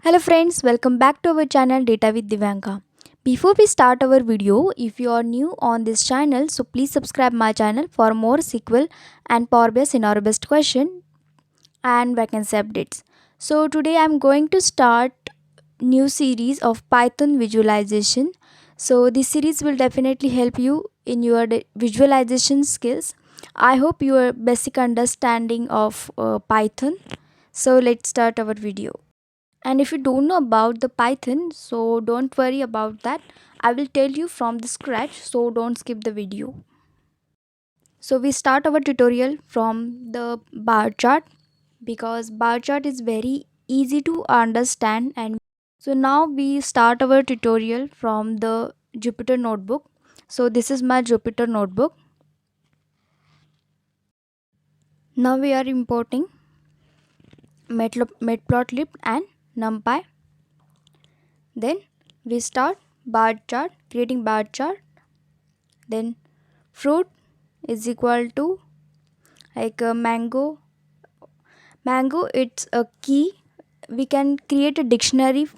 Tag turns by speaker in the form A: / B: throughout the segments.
A: Hello friends, welcome back to our channel Data with Divyanka. Before we start our video, if you are new on this channel, so please subscribe my channel for more SQL and Power BI scenario based question and vacancy updates. So today I'm going to start new series of Python visualization. So this series will definitely help you in your visualization skills. I hope your basic understanding of Python. So let's start our video. And if you don't know about the Python, so don't worry about that. I will tell you from the scratch, so don't skip the video. So we start our tutorial from the bar chart because bar chart is very easy to understand. And so now we start our tutorial from the Jupyter notebook. So this is my Jupyter notebook. Now we are importing matplotlib and numpy. Then we start bar chart, creating bar chart. Then fruit is equal to like a mango it's a key. We can create a dictionary.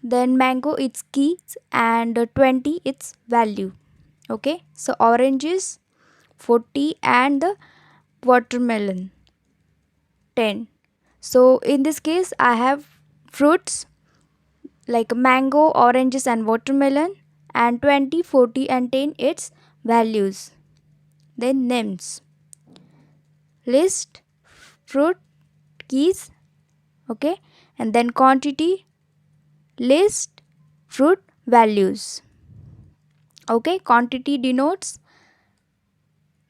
A: Then mango it's keys and 20 it's value. Okay, so orange is 40 and the watermelon 10. So in this case I have fruits like mango, oranges and watermelon, and 20, 40 and 10 its values. Then names, list, fruit, keys. Okay, and then quantity, list, fruit, values. Okay, quantity denotes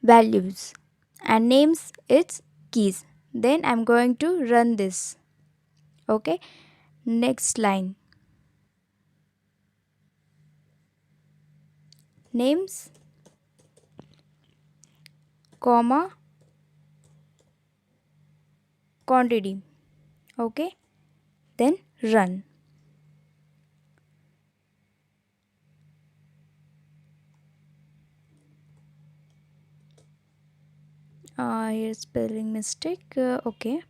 A: values and names its keys. Then I'm going to run this. Okay, next line, names comma quantity. Okay, then run. Here's spelling mistake. Okay,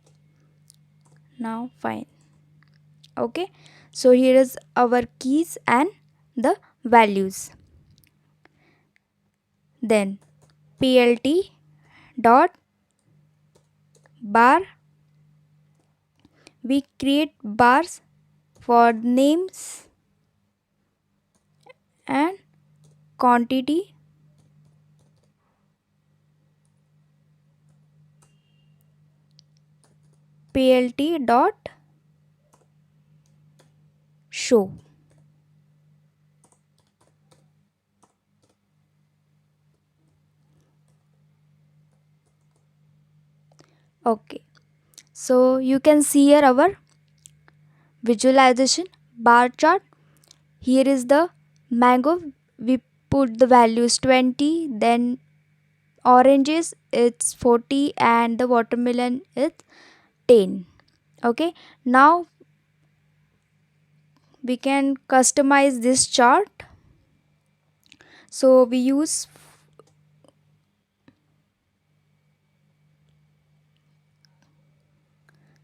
A: now fine. Okay, so here is our keys and the values. Then plt dot bar, we create bars for names and quantity. Plt dot show. Okay, so you can see here our visualization bar chart. Here is the mango, we put the values 20, then oranges it's 40 and the watermelon is 10. Okay, now we can customize this chart. So we use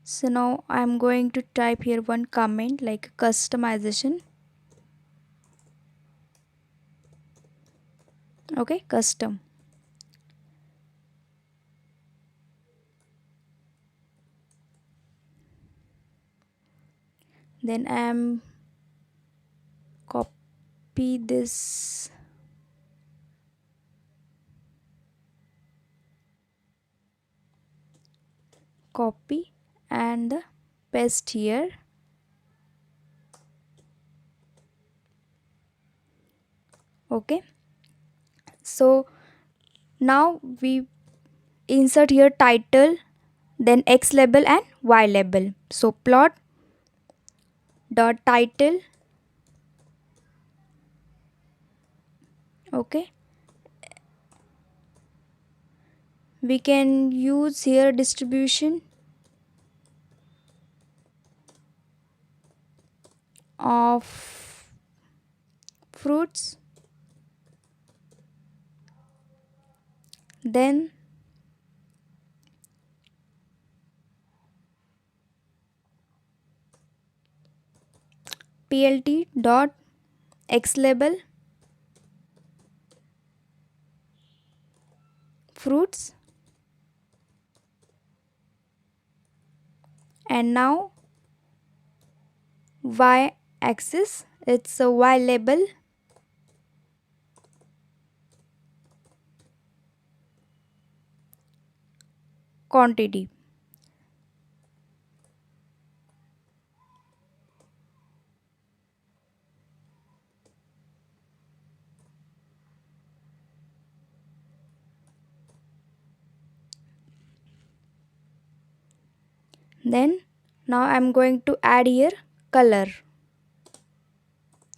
A: so now I'm going to type here one comment like customization. Okay, custom. Then I'm copy this, copy and paste here. Okay, so now we insert here title, then x label and y label. So plot dot title. Okay, we can use here distribution of fruits. Then plt dot x label fruits, and now y axis, it's a y label quantity. Then now I'm going to add here color.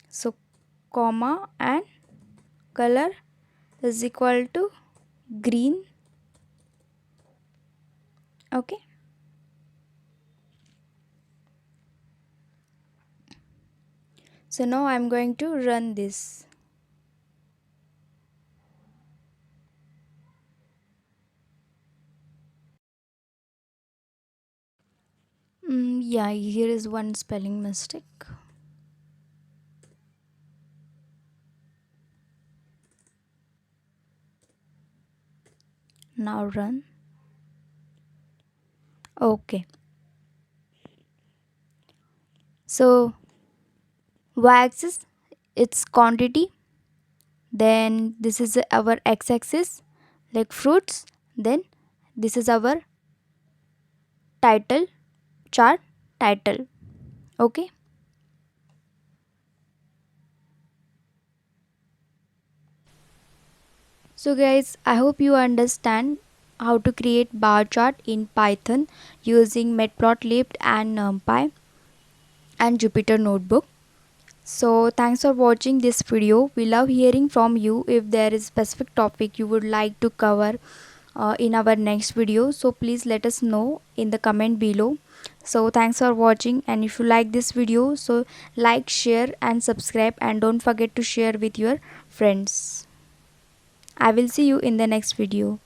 A: So comma and color is equal to green. Okay. So now I'm going to run this. Yeah, here is one spelling mistake. Now run. Okay. So y-axis, it's quantity. Then this is our x-axis, like fruits. Then this is our title, chart title. Okay. So guys, I hope you understand how to create bar chart in Python using matplotlib and numpy and Jupyter notebook. So thanks for watching this video. We love hearing from you. If there is specific topic you would like to cover in our next video, so please let us know in the comment below. So thanks for watching, and if you like this video, so like, share and subscribe, and don't forget to share with your friends. I will see you in the next video.